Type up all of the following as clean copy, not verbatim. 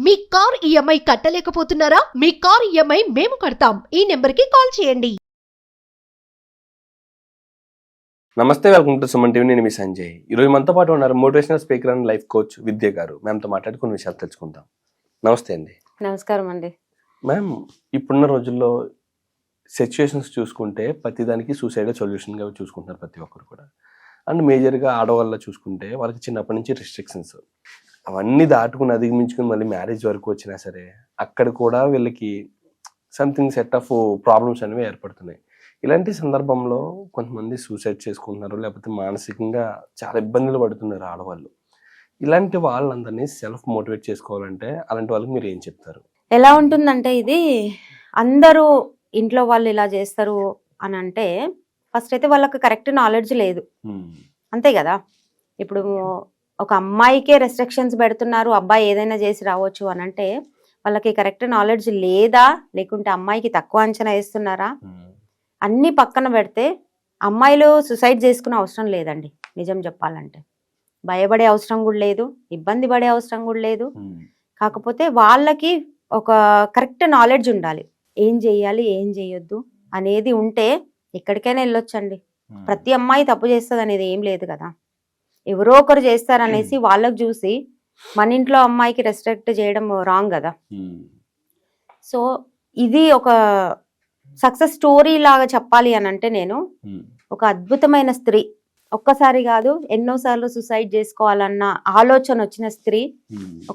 మీ car EMI కట్టలేకపోతున్నారా? మీ car EMI మేము కడతాం. ఈ నెంబర్కి కాల్ చేయండి. నమస్తే, వెల్కమ్ టు సుమన్ టీవీ. నేను మీ సంజయ్. ఈరోజు మనతో పాటు ఉన్నారు motivational speaker and life coach Vidya గారు. మ్యామ్తో మాట్లాడి కొన్ని విషయాలు తెలుసుకుందాం. నమస్తే అండి. నమస్కారం అండి. మ్యామ్, ఇప్పుడున్న రోజుల్లో సిచ్యువేషన్స్ చూసుకుంటే ప్రతిదానికి సూసైడ్ సొల్యూషన్గా చూసుకుంటున్నారు ప్రతి ఒక్కరు కూడా. అండ్ మేజర్గా ఆడవాళ్ళ చూసుకుంటే వాళ్ళకి చిన్నప్పటి నుంచి రిస్ట్రిక్షన్స్ అవన్నీ దాటుకుని అధిగమించుకుని మళ్ళీ మ్యారేజ్ వరకు వచ్చినా సరే అక్కడ కూడా వీళ్ళకి సంథింగ్ సెట్ ఆఫ్ ప్రాబ్లమ్స్ అనేవి ఏర్పడుతున్నాయి. ఇలాంటి సందర్భంలో కొంతమంది సూసైడ్ చేసుకుంటున్నారు, లేకపోతే మానసికంగా చాలా ఇబ్బందులు పడుతున్నారు ఆడవాళ్ళు. ఇలాంటి వాళ్ళందరినీ సెల్ఫ్ మోటివేట్ చేసుకోవాలంటే అలాంటి వాళ్ళకి మీరు ఏం చెప్తారు? ఎలా ఉంటుందంటే, ఇది అందరూ ఇంట్లో వాళ్ళు ఇలా చేస్తారు అని అంటే ఫస్ట్ అయితే వాళ్ళకి కరెక్ట్ నాలెడ్జ్ లేదు, అంతే కదా. ఇప్పుడు ఒక అమ్మాయికే రెస్ట్రిక్షన్స్ పెడుతున్నారు, అబ్బాయి ఏదైనా చేసి రావచ్చు అని అంటే వాళ్ళకి కరెక్ట్ నాలెడ్జ్ లేదా, లేకుంటే అమ్మాయికి తక్కువ అంచనా వేస్తున్నారా? అన్ని పక్కన పెడితే అమ్మాయిలు సుసైడ్ చేసుకునే అవసరం లేదండి. నిజం చెప్పాలంటే భయపడే అవసరం కూడా లేదు, ఇబ్బంది పడే అవసరం కూడా లేదు. కాకపోతే వాళ్ళకి ఒక కరెక్ట్ నాలెడ్జ్ ఉండాలి, ఏం చెయ్యాలి ఏం చేయొద్దు అనేది ఉంటే ఎక్కడికైనా వెళ్ళొచ్చండి. ప్రతి అమ్మాయి తప్పు చేస్తుంది అనేది ఏం లేదు కదా. ఎవరో ఒకరు చేస్తారనేసి వాళ్ళకు చూసి మన ఇంట్లో అమ్మాయికి రెస్ట్రిక్ట్ చేయడం రాంగ్ కదా. సో ఇది ఒక సక్సెస్ స్టోరీ లాగా చెప్పాలి అని అంటే, నేను ఒక అద్భుతమైన స్త్రీ, ఒక్కసారి కాదు ఎన్నోసార్లు సూసైడ్ చేసుకోవాలన్న ఆలోచన వచ్చిన స్త్రీ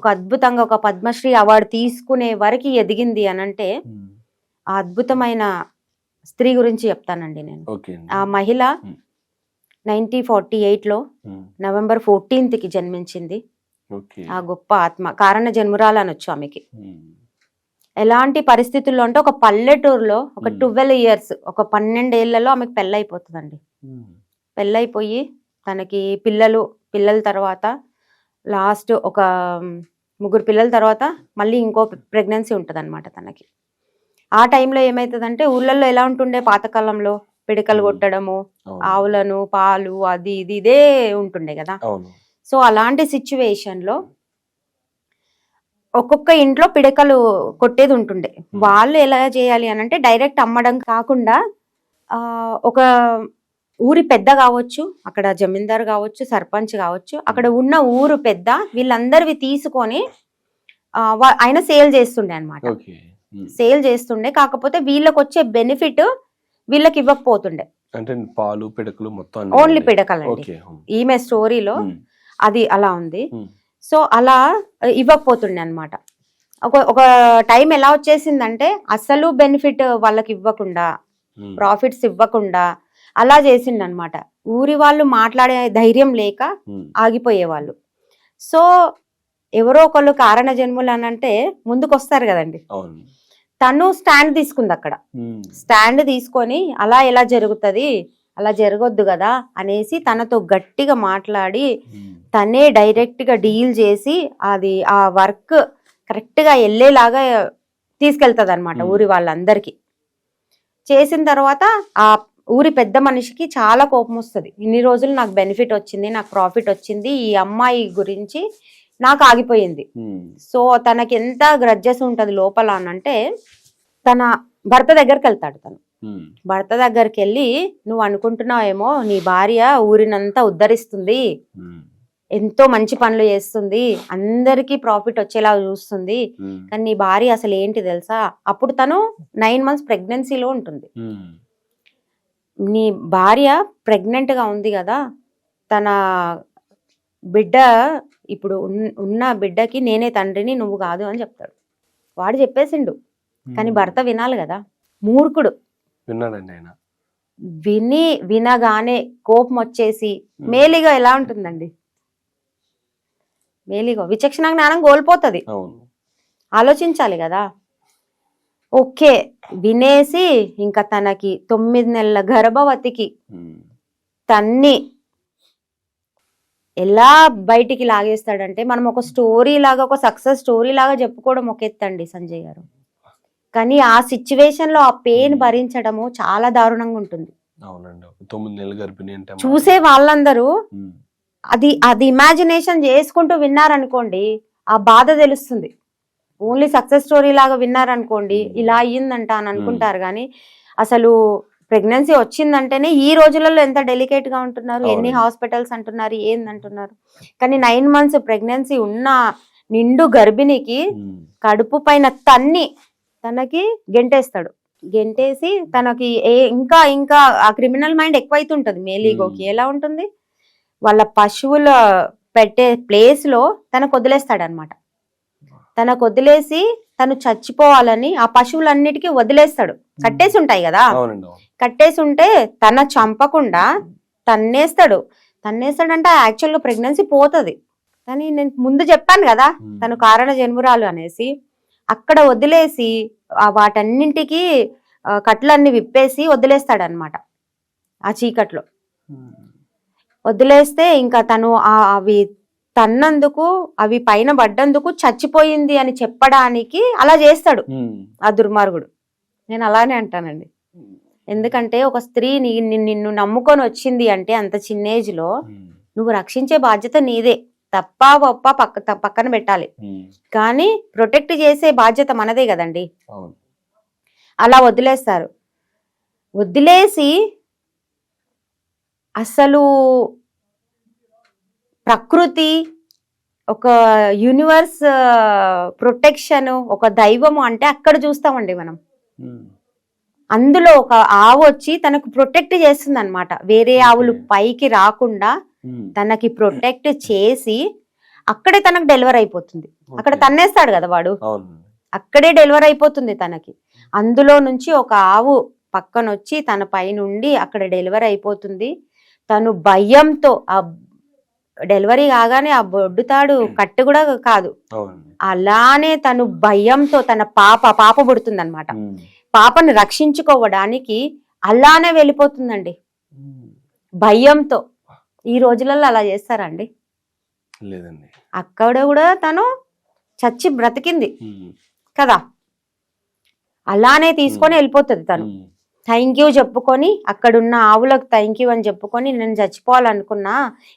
ఒక అద్భుతంగా ఒక పద్మశ్రీ అవార్డు తీసుకునే వరకు ఎదిగింది అని అంటే ఆ అద్భుతమైన స్త్రీ గురించి చెప్తానండి నేను. ఆ మహిళ 1948లో నవంబర్ 14కి జన్మించింది. ఆ గొప్ప ఆత్మ కారణ జన్మురాలు అనొచ్చు ఆమెకి. ఎలాంటి పరిస్థితుల్లో అంటే ఒక పల్లెటూరులో ఒక 12 years, ఒక 12 ఏళ్లలో ఆమెకు పెళ్ళైపోతుందండి. పెళ్ళైపోయి తనకి పిల్లల తర్వాత లాస్ట్ ఒక 3 పిల్లల తర్వాత మళ్ళీ ఇంకో ప్రెగ్నెన్సీ ఉంటుంది అనమాట తనకి. ఆ టైంలో ఏమవుతుందంటే, ఊళ్ళల్లో ఎలా ఉంటుండే పాతకాలంలో పిడకలు కొట్టడము, ఆవులను పాలు అది ఇది ఇదే ఉంటుండే కదా. సో అలాంటి సిచ్యువేషన్లో ఒక్కొక్క ఇంట్లో పిడకలు కొట్టేది ఉంటుండే. వాళ్ళు ఎలా చేయాలి అని అంటే, డైరెక్ట్ అమ్మడం కాకుండా ఒక ఊరి పెద్ద కావచ్చు, అక్కడ జమీందారు కావచ్చు, సర్పంచ్ కావచ్చు, అక్కడ ఉన్న ఊరు పెద్ద వీళ్ళందరివి తీసుకొని ఆయన సేల్ చేస్తుండే అనమాట. సేల్ చేస్తుండే, కాకపోతే వీళ్ళకి వచ్చే బెనిఫిట్ వీళ్ళకి ఇవ్వకపోతుండే. అంటే పాలు పిడకలు మొత్తం ఓన్లీ పిడకలండి. ఈమె స్టోరీలో అది అలా ఉంది. సో అలా ఇవ్వకపోతుండే అనమాట. ఒక టైం ఎలా వచ్చేసిందంటే అసలు బెనిఫిట్ వాళ్ళకి ఇవ్వకుండా, ప్రాఫిట్స్ ఇవ్వకుండా అలా చేసిండు అనమాట. ఊరి వాళ్ళు మాట్లాడే ధైర్యం లేక ఆగిపోయేవాళ్ళు. సో ఎవరో ఒకళ్ళు కారణ జన్ములు అని అంటే ముందుకు వస్తారు కదండి. తను స్టాండ్ తీసుకుంది అక్కడ. స్టాండ్ తీసుకొని అలా ఎలా జరుగుతుంది, అలా జరగొద్దు కదా అనేసి తనతో గట్టిగా మాట్లాడి తనే డైరెక్ట్ గా డీల్ చేసి అది ఆ వర్క్ కరెక్ట్ గా వెళ్ళేలాగా తీసుకెళ్తుంది అనమాట ఊరి వాళ్ళందరికీ. చేసిన తర్వాత ఆ ఊరి పెద్ద మనిషికి చాలా కోపం వస్తుంది. ఇన్ని రోజులు నాకు బెనిఫిట్ వచ్చింది, నాకు ప్రాఫిట్ వచ్చింది, ఈ అమ్మాయి గురించి నాకు ఆగిపోయింది. సో తనకి ఎంత గ్రడ్జెస్ ఉంటది లోపల అనంటే, తన భర్త దగ్గరికి వెళ్తాడు. తను భర్త దగ్గరికి వెళ్ళి, నువ్వు అనుకుంటున్నావేమో నీ భార్య ఊరినంతా ఉద్ధరిస్తుంది, ఎంతో మంచి పనులు చేస్తుంది, అందరికీ ప్రాఫిట్ వచ్చేలా చూస్తుంది, కానీ నీ భార్య అసలు ఏంటి తెలుసా? అప్పుడు తను 9 months ప్రెగ్నెన్సీలో ఉంటుంది. నీ భార్య ప్రెగ్నెంట్ గా ఉంది కదా, తన బిడ్డ ఇప్పుడు ఉన్న బిడ్డకి నేనే తండ్రిని, నువ్వు కాదు అని చెప్తాడు. వాడు చెప్పేసిండు, కానీ భర్త వినాలి కదా. మూర్ఖుడు విన్నాడండి ఆయన. వినగానే కోపం వచ్చేసి మేలిగా ఎలా ఉంటుందండి, మేలిగా విచక్షణ జ్ఞానం కోల్పోతుంది. ఆలోచించాలి కదా. ఓకే వినేసి ఇంకా తనకి 9 నెలల గర్భవతికి తన్ని ఎలా బయటికి లాగేస్తాడంటే, మనం ఒక స్టోరీ లాగా, ఒక సక్సెస్ స్టోరీ లాగా చెప్పుకోవడం ఒక ఎత్తండి సంజయ్ గారు, కానీ ఆ సిచ్యువేషన్ లో ఆ పెయిన్ భరించడము చాలా దారుణంగా ఉంటుంది. చూసే వాళ్ళందరూ అది ఇమాజినేషన్ చేసుకుంటూ విన్నారనుకోండి, ఆ బాధ తెలుస్తుంది. ఓన్లీ సక్సెస్ స్టోరీ లాగా విన్నారనుకోండి, ఇలా అయ్యిందంట అని అనుకుంటారు. కానీ అసలు ప్రెగ్నెన్సీ వచ్చిందంటేనే ఈ రోజులలో ఎంత డెలికేట్ గా ఉంటున్నారు, ఎన్ని హాస్పిటల్స్ అంటున్నారు, ఏందంటున్నారు. కానీ 9 months ప్రెగ్నెన్సీ ఉన్న నిండు గర్భిణికి కడుపు పైన తనకి గెంటేసి తనకి ఇంకా ఇంకా ఆ క్రిమినల్ మైండ్ ఎక్కువైతుంటది. మేలీగోకి ఎలా ఉంటుంది, వాళ్ళ పశువుల పెట్టే ప్లేస్ లో తనకు వదిలేస్తాడనమాట. తనకు వదిలేసి తను చచ్చిపోవాలని ఆ పశువులన్నిటికీ వదిలేస్తాడు. కట్టేసి ఉంటాయి కదా, కట్టేసి ఉంటే తన చంపకుండా తన్నేస్తాడంటే యాక్చువల్ గా ప్రెగ్నెన్సీ పోతుంది. కానీ నేను ముందు చెప్పాను కదా తను కారణ జన్మురాలు అనేసి, అక్కడ వదిలేసి వాటన్నింటికి కట్లన్నీ విప్పేసి వదిలేస్తాడనమాట. ఆ చీకట్లో వదిలేస్తే ఇంకా తను అవి తన్నందుకు, అవి పైన పడ్డందుకు చచ్చిపోయింది అని చెప్పడానికి అలా చేస్తాడు ఆ దుర్మార్గుడు. నేను అలానే అంటానండి. ఎందుకంటే ఒక స్త్రీ నిన్ను నమ్ముకొని వచ్చింది అంటే అంత చిన్న ఏజ్ లో నువ్వు రక్షించే బాధ్యత నీదే. తప్ప ఒప్ప పక్కన పెట్టాలి, కానీ ప్రొటెక్ట్ చేసే బాధ్యత మనదే కదండి. అలా వదిలేస్తారు. వదిలేసి అసలు ప్రకృతి, ఒక యూనివర్స్ ప్రొటెక్షన్, ఒక దైవము అంటే అక్కడ చూస్తామండి మనం. అందులో ఒక ఆవు వచ్చి తనకు ప్రొటెక్ట్ చేస్తుంది అనమాట. వేరే ఆవులు పైకి రాకుండా తనకి ప్రొటెక్ట్ చేసి అక్కడే తనకు డెలివర్ అయిపోతుంది. అక్కడ తన్నేస్తాడు కదా వాడు, అక్కడే డెలివర్ అయిపోతుంది తనకి. అందులో నుంచి ఒక ఆవు పక్కన వచ్చి తన పైనుండి అక్కడ డెలివర్ అయిపోతుంది. తను భయంతో ఆ డెలివరీ కాగానే ఆ బొడ్డుతాడు కట్టు కూడా కాదు, అలానే తను భయంతో తన పాప పుడుతుంది అనమాట. పాపను రక్షించుకోవడానికి అలానే వెళ్ళిపోతుందండి భయంతో. ఈ రోజులలో అలా చేస్తారండి? లేదండి. అక్కడ కూడా తను చచ్చి బ్రతికింది కదా, అలానే తీసుకొని వెళ్ళిపోతుంది తను. థ్యాంక్ యూ చెప్పుకొని, అక్కడున్న ఆవులకు థ్యాంక్ యూ అని చెప్పుకొని, నేను చచ్చిపోవాలనుకున్నా,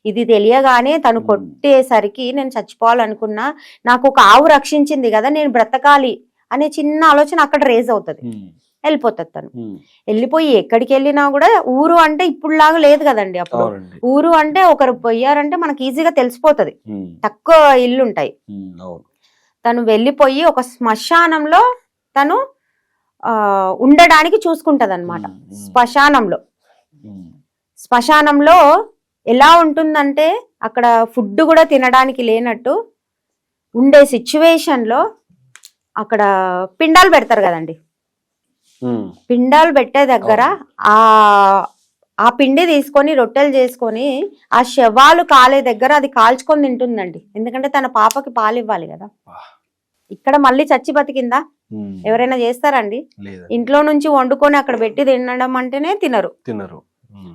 ఇది తెలియగానే తను కొట్టేసరికి నేను చచ్చిపోవాలనుకున్నా, నాకు ఒక ఆవు రక్షించింది కదా, నేను బ్రతకాలి అనే చిన్న ఆలోచన అక్కడ రేజ్ అవుతుంది. వెళ్ళిపోతుంది తను. వెళ్ళిపోయి ఎక్కడికి వెళ్ళినా కూడా, ఊరు అంటే ఇప్పుడులాగా లేదు కదండి. అప్పుడు ఊరు అంటే ఒకరు పోయారంటే మనకి ఈజీగా తెలిసిపోతుంది, తక్కువ ఇల్లు ఉంటాయి. తను వెళ్ళిపోయి ఒక శ్మశానంలో తను ఉండడానికి చూసుకుంటది అనమాట. శ్మశానంలో ఎలా ఉంటుందంటే అక్కడ ఫుడ్ కూడా తినడానికి లేనట్టు ఉండే సిచ్యువేషన్ లో అక్కడ పిండాలు పెడతారు కదండి. పిండాలు పెట్టే దగ్గర ఆ పిండి తీసుకొని రొట్టెలు చేసుకొని ఆ శవాలు కాలే దగ్గర అది కాల్చుకొని తింటుందండి. ఎందుకంటే తన పాపకి పాలు ఇవ్వాలి కదా. ఇక్కడ మళ్ళీ చచ్చి బతికిందా? ఎవరైనా చేస్తారండి? ఇంట్లో నుంచి వండుకొని అక్కడ పెట్టి తినడం అంటేనే తినరు.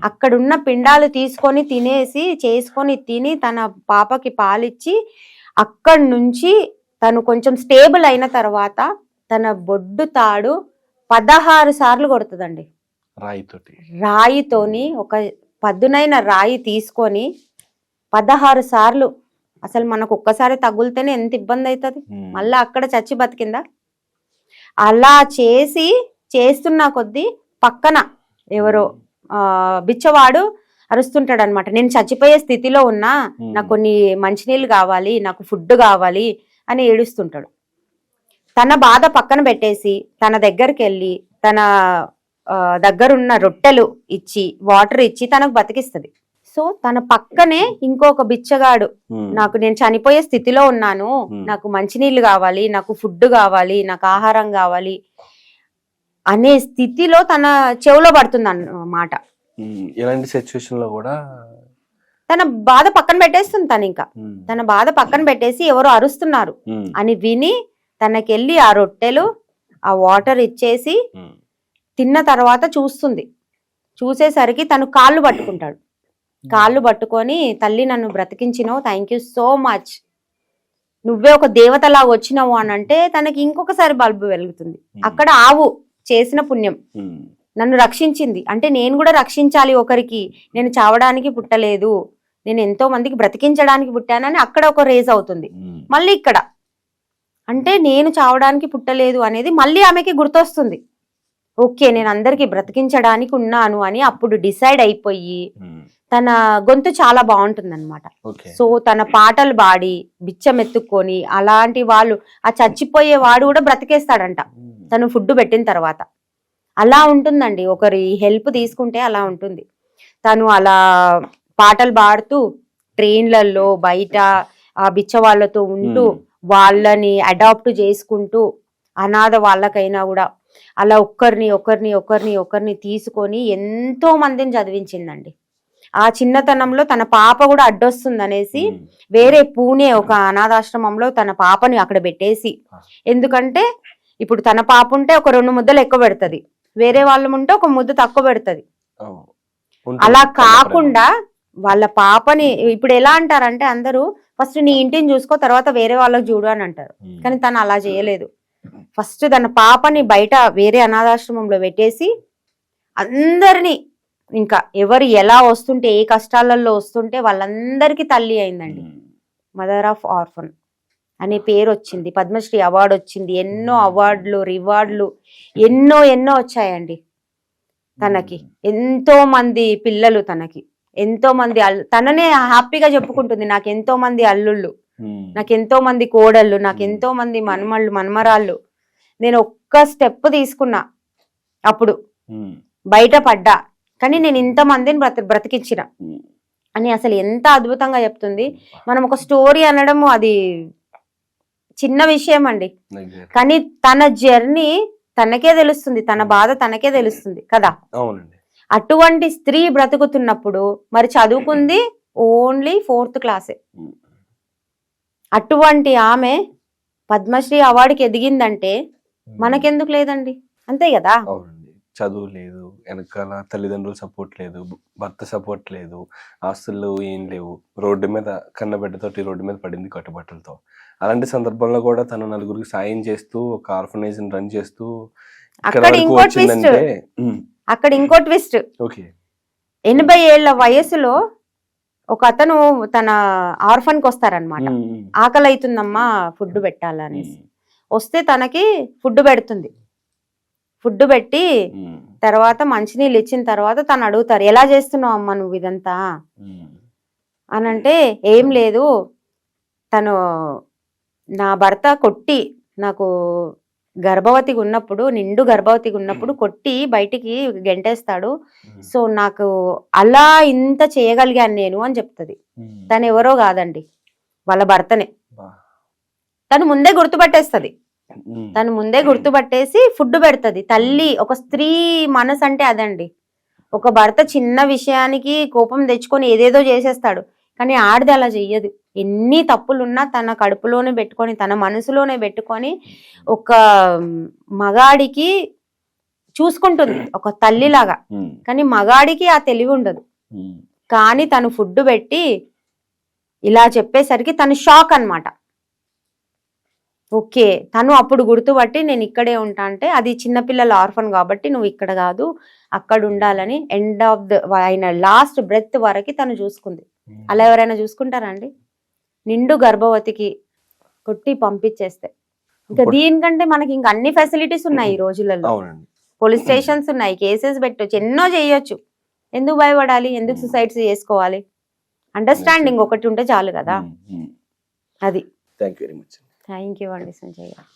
అక్కడున్న పిండాలు తీసుకొని తినేసి చేసుకొని తిని తన పాపకి పాలిచ్చి అక్కడి నుంచి తను కొంచెం స్టేబుల్ అయిన తర్వాత తన బొడ్డు తాడు 16 సార్లు కొడుతుందండి రాయితోని. ఒక పదునైన రాయి తీసుకొని 16 సార్లు. అసలు మనకు ఒక్కసారి తగులితేనే ఎంత ఇబ్బంది అవుతుంది, మళ్ళా అక్కడ చచ్చి బతికిందా? అలా చేస్తున్న కొద్దీ పక్కన ఎవరో బిచ్చవాడు అరుస్తుంటాడు అనమాట. నేను చచ్చిపోయే స్థితిలో ఉన్నా, నాకు కొన్ని మంచినీళ్ళు కావాలి, నాకు ఫుడ్ కావాలి అని ఏడుస్తుంటాడు. తన బాధ పక్కన పెట్టేసి తన దగ్గరికి వెళ్ళి తన దగ్గరున్న రొట్టెలు ఇచ్చి వాటర్ ఇచ్చి తనకు బతికిస్తుంది. సో తన పక్కనే ఇంకొక బిచ్చగాడు, నాకు నేను చనిపోయే స్థితిలో ఉన్నాను, నాకు మంచినీళ్ళు కావాలి, నాకు ఫుడ్ కావాలి, నాకు ఆహారం కావాలి అనే స్థితిలో తన చెవులో పడుతుంది అన్నమాట. ఇలాంటి సిచ్యువేషన్ లో కూడా తన బాధ పక్కన పెట్టేస్తుంది. తను ఇంకా తన బాధ పక్కన పెట్టేసి ఎవరో అరుస్తున్నారు అని విని తనకెళ్ళి ఆ రొట్టెలు ఆ వాటర్ ఇచ్చేసి తిన్న తర్వాత చూస్తుంది. చూసేసరికి తను కాళ్ళు పట్టుకుంటాడు. కాళ్ళు పట్టుకొని, తల్లి నన్ను బ్రతికించినావు, థ్యాంక్ యూ సో మచ్, నువ్వే ఒక దేవతలాగా వచ్చినావు అని అంటే తనకి ఇంకొకసారి బల్బు వెలుగుతుంది. అక్కడ ఆవు చేసిన పుణ్యం నన్ను రక్షించింది అంటే నేను కూడా రక్షించాలి ఒకరికి, నేను చావడానికి పుట్టలేదు, నేను ఎంతో మందికి బ్రతికించడానికి పుట్టానని అక్కడ ఒక రేజ్ అవుతుంది. మళ్ళీ ఇక్కడ అంటే నేను చావడానికి పుట్టలేదు అనేది మళ్ళీ ఆమెకి గుర్తొస్తుంది. ఓకే, నేను అందరికి బ్రతికించడానికి ఉన్నాను అని అప్పుడు డిసైడ్ అయిపోయి తన గొంతు చాలా బాగుంటుంది అనమాట. సో తన పాటలు పాడి బిచ్చమెత్తుకొని అలాంటి వాళ్ళు ఆ చచ్చిపోయే వాడు కూడా బ్రతికేస్తాడంట తను ఫుడ్ పెట్టిన తర్వాత. అలా ఉంటుందండి, ఒకరి హెల్ప్ తీసుకుంటే అలా ఉంటుంది. తను అలా పాటలు పాడుతూ ట్రైన్లలో బయట ఆ బిచ్చ వాళ్ళతో ఉంటూ వాళ్ళని అడాప్ట్ చేసుకుంటూ అనాథ వాళ్ళకైనా కూడా అలా ఒకరిని తీసుకొని ఎంతో మందిని చదివించిందండి. ఆ చిన్నతనంలో తన పాప కూడా అడ్డొస్తుంది అనేసి వేరే పూణే ఒక అనాథాశ్రమంలో తన పాపని అక్కడ పెట్టేసి, ఎందుకంటే ఇప్పుడు తన పాప ఉంటే ఒక 2 ముద్దలు ఎక్కువ పెడుతుంది, వేరే వాళ్ళు ఉంటే ఒక ముద్ద తక్కువ పెడుతుంది. అలా కాకుండా వాళ్ళ పాపని ఇప్పుడు ఎలా అంటారంటే అందరూ ఫస్ట్ నీ ఇంటిని చూసుకో తర్వాత వేరే వాళ్ళకి చూడు అని అంటారు. కానీ తను అలా చేయలేదు. ఫస్ట్ తన పాపని బయట వేరే అనాథాశ్రమంలో పెట్టేసి అందరినీ, ఇంకా ఎవరు ఎలా వస్తుంటే ఏ కష్టాలలో వస్తుంటే వాళ్ళందరికీ తల్లి అయిందండి. మదర్ ఆఫ్ ఆర్ఫన్ అనే పేరు వచ్చింది, పద్మశ్రీ అవార్డు వచ్చింది, ఎన్నో అవార్డులు రివార్డులు ఎన్నో వచ్చాయండి తనకి. ఎంతో మంది పిల్లలు తనకి, ఎంతో మంది తననే హ్యాపీగా చెప్పుకుంటుంది, నాకు ఎంతో మంది అల్లుళ్ళు, నాకు ఎంతో మంది కోడళ్ళు, నాకు ఎంతో మంది మనమరాళ్ళు. నేను ఒక్క స్టెప్ తీసుకున్నా అప్పుడు బయట పడ్డా, కానీ నేను ఇంతమందిని బ్రతికించిన అని అసలు ఎంత అద్భుతంగా చెప్తుంది. మనం ఒక స్టోరీ అనడం అది చిన్న విషయం అండి, కానీ తన జర్నీ తనకే తెలుస్తుంది, తన బాధ తనకే తెలుస్తుంది కదా. అటువంటి స్త్రీ బ్రతుకుతున్నప్పుడు మరి చదువుకుంది ఓన్లీ 4th క్లాసే. అటువంటి ఆమె పద్మశ్రీ అవార్డుకి ఎదిగిందంటే మనకెందుకు లేదండి, అంతే కదా. చదువు లేదు, వెనకాల తల్లిదండ్రుల సపోర్ట్ లేదు, భర్త సపోర్ట్ లేదు, ఆస్తులు ఏం లేవు, రోడ్డు మీద కన్నబిడ్డతోటి రోడ్డు మీద పడింది కట్టుబట్టలతో. అలాంటి సందర్భంలో కూడా తను నలుగురికి సాయం చేస్తూ ఒక ఆర్ఫనైజ్ రన్ చేస్తూ అక్కడ ఇంకో ట్విస్ట్ 80 ఏళ్ల వయసులో ఒక అతను తన ఆర్ఫన్ కి వస్తారనమాట. ఆకలి అవుతుందమ్మా ఫుడ్ పెట్టాలనేసి వస్తే తనకి ఫుడ్ పెడుతుంది. ఫుడ్ పెట్టి తర్వాత మంచినీళ్ళు ఇచ్చిన తర్వాత తను అడుగుతారు, ఎలా చేస్తున్నావు అమ్మా నువ్వు ఇదంతా అనంటే, ఏం లేదు, తను నా భర్త కొట్టి నాకు గర్భవతిగా ఉన్నప్పుడు, నిండు గర్భవతిగా ఉన్నప్పుడు కొట్టి బయటికి గెంటేస్తాడు. సో నాకు అలా ఇంత చేయగలిగాను నేను అని చెప్తుంది. తను ఎవరో కాదండి, వాళ్ళ భర్తనే. తను ముందే గుర్తుపట్టేస్తుంది, తను ముందే గుర్తుపట్టేసి ఫుడ్ పెడుతుంది. తల్లి, ఒక స్త్రీ మనసు అంటే అదండి. ఒక భర్త చిన్న విషయానికి కోపం తెచ్చుకొని ఏదేదో చేసేస్తాడు, కానీ ఆడది అలా చెయ్యదు. ఎన్ని తప్పులున్నా తన కడుపులోనే పెట్టుకొని తన మనసులోనే పెట్టుకొని ఒక మగాడికి చూసుకుంటుంది ఒక తల్లిలాగా. కానీ మగాడికి ఆ తెలివి ఉండదు. కానీ తను ఫుడ్ పెట్టి ఇలా చెప్పేసరికి తను షాక్ అన్నమాట. ఓకే, తను అప్పుడు గుర్తుపట్టి నేను ఇక్కడే ఉంటా అంటే, అది చిన్నపిల్లల ఆర్ఫన్ కాబట్టి నువ్వు ఇక్కడ కాదు అక్కడ ఉండాలని ఎండ్ ఆఫ్ ద ఆయన లాస్ట్ బ్రెత్ వరకు తను చూసుకుంది. అలా ఎవరైనా చూసుకుంటారా అండి? నిండు గర్భవతికి కొట్టి పంపించేస్తే ఇంకా దీనికంటే మనకి ఇంకా అన్ని ఫెసిలిటీస్ ఉన్నాయి ఈ రోజులలో. పోలీస్ స్టేషన్స్ ఉన్నాయి, కేసెస్ పెట్టొచ్చు, ఎన్నో చేయొచ్చు. ఎందుకు భయపడాలి, ఎందుకు సుసైడ్స్ చేసుకోవాలి? అండర్స్టాండింగ్ ఒకటి ఉంటే చాలు కదా. అది. Thank you very much. Thank you అండి సంజయ్ గారు.